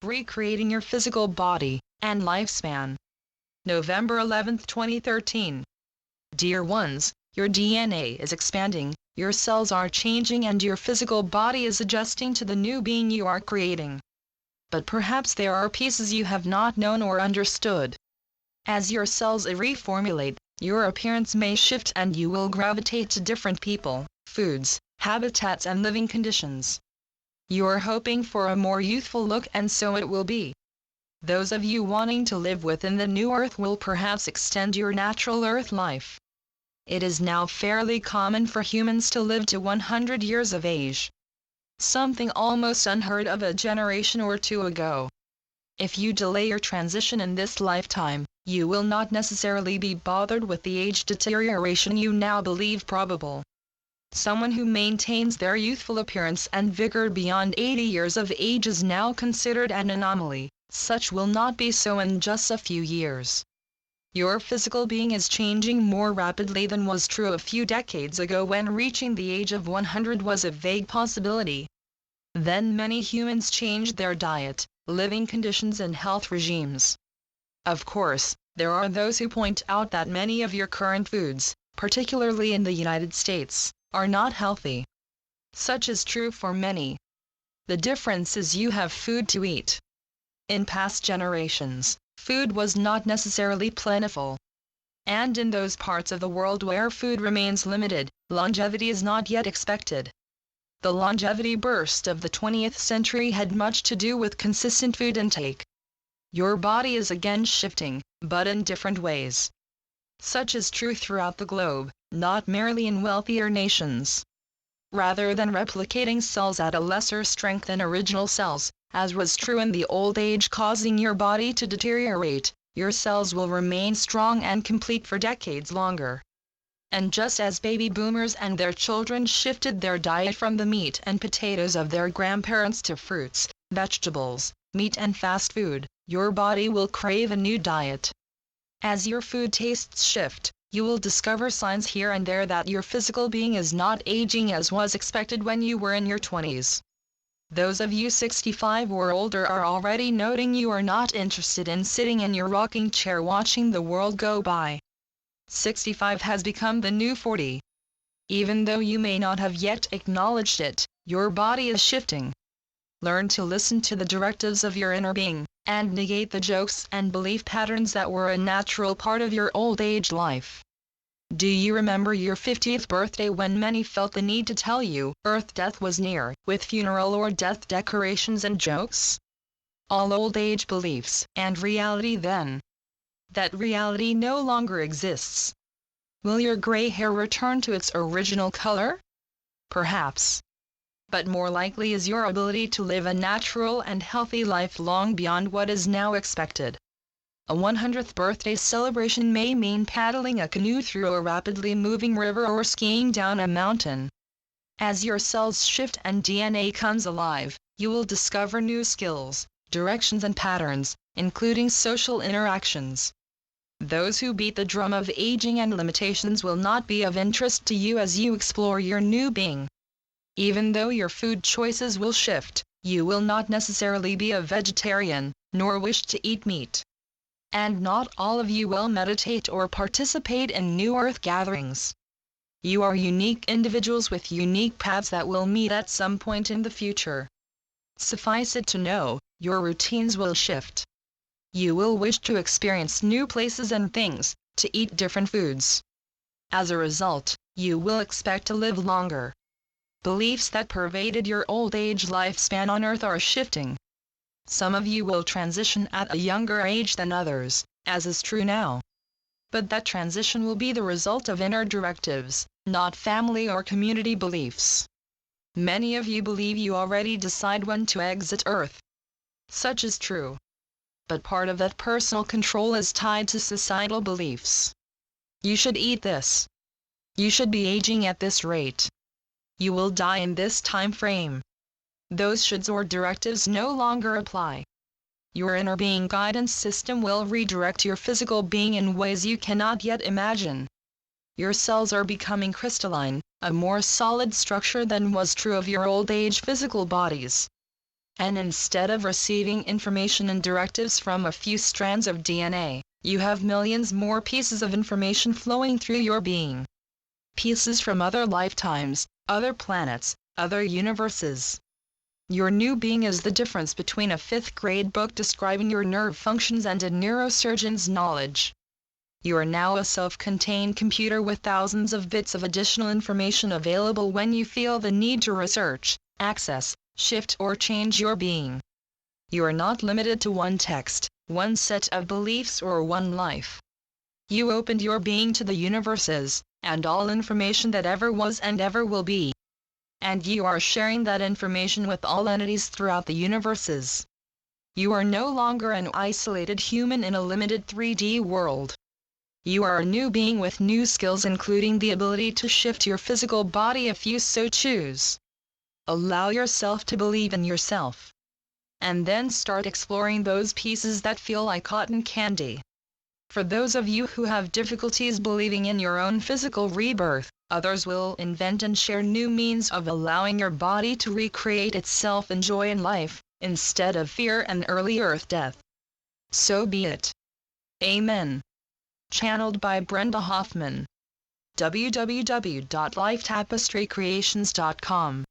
Recreating Your Physical Body and Lifespan. November 11, 2013. Dear ones, your DNA is expanding, your cells are changing, and your physical body is adjusting to the new being you are creating. But perhaps there are pieces you have not known or understood. As your cells reformulate, your appearance may shift and you will gravitate to different people, foods, habitats, and living conditions. You are hoping for a more youthful look, and so it will be. Those of you wanting to live within the new earth will perhaps extend your natural earth life. It is now fairly common for humans to live to 100 years of age. Something almost unheard of a generation or two ago. If you delay your transition in this lifetime, you will not necessarily be bothered with the age deterioration you now believe probable. Someone who maintains their youthful appearance and vigor beyond 80 years of age is now considered an anomaly. Such will not be so in just a few years. Your physical being is changing more rapidly than was true a few decades ago, when reaching the age of 100 was a vague possibility. Then many humans changed their diet, living conditions, and health regimes. Of course, there are those who point out that many of your current foods, particularly in the United States, are not healthy. Such is true for many. The difference is you have food to eat. In past generations, food was not necessarily plentiful. And in those parts of the world where food remains limited, longevity is not yet expected. The longevity burst of the 20th century had much to do with consistent food intake. Your body is again shifting, but in different ways. Such is true throughout the globe, not merely in wealthier nations. Rather than replicating cells at a lesser strength than original cells, as was true in the old age, causing your body to deteriorate, your cells will remain strong and complete for decades longer. And just as baby boomers and their children shifted their diet from the meat and potatoes of their grandparents to fruits, vegetables, meat, and fast food, your body will crave a new diet. As your food tastes shift, you will discover signs here and there that your physical being is not aging as was expected when you were in your 20s. Those of you 65 or older are already noting you are not interested in sitting in your rocking chair watching the world go by. 65 has become the new 40. Even though you may not have yet acknowledged it, your body is shifting. Learn to listen to the directives of your inner being, and negate the jokes and belief patterns that were a natural part of your old age life. Do you remember your 50th birthday, when many felt the need to tell you Earth death was near, with funeral or death decorations and jokes? All old age beliefs and reality then. That reality no longer exists. Will your gray hair return to its original color? Perhaps. But more likely is your ability to live a natural and healthy life long beyond what is now expected. A 100th birthday celebration may mean paddling a canoe through a rapidly moving river or skiing down a mountain. As your cells shift and DNA comes alive, you will discover new skills, directions, and patterns, including social interactions. Those who beat the drum of aging and limitations will not be of interest to you as you explore your new being. Even though your food choices will shift, you will not necessarily be a vegetarian, nor wish to eat meat. And not all of you will meditate or participate in New Earth gatherings. You are unique individuals with unique paths that will meet at some point in the future. Suffice it to know, your routines will shift. You will wish to experience new places and things, to eat different foods. As a result, you will expect to live longer. Beliefs that pervaded your old age lifespan on Earth are shifting. Some of you will transition at a younger age than others, as is true now. But that transition will be the result of inner directives, not family or community beliefs. Many of you believe you already decide when to exit Earth. Such is true. But part of that personal control is tied to societal beliefs. You should eat this. You should be aging at this rate. You will die in this time frame. Those shoulds or directives no longer apply. Your inner being guidance system will redirect your physical being in ways you cannot yet imagine. Your cells are becoming crystalline, a more solid structure than was true of your old age physical bodies. And instead of receiving information and directives from a few strands of DNA, you have millions more pieces of information flowing through your being. Pieces from other lifetimes, other planets, other universes. Your new being is the difference between a 5th grade book describing your nerve functions and a neurosurgeon's knowledge. You are now a self-contained computer with thousands of bits of additional information available when you feel the need to research, access, shift or change your being. You are not limited to one text, one set of beliefs or one life. You opened your being to the universes, and all information that ever was and ever will be. And you are sharing that information with all entities throughout the universes. You are no longer an isolated human in a limited 3D world. You are a new being with new skills, including the ability to shift your physical body if you so choose. Allow yourself to believe in yourself. And then start exploring those pieces that feel like cotton candy. For those of you who have difficulties believing in your own physical rebirth, others will invent and share new means of allowing your body to recreate itself in joy and life, instead of fear and early earth death. So be it. Amen. Channeled by Brenda Hoffman. www.lifetapestrycreations.com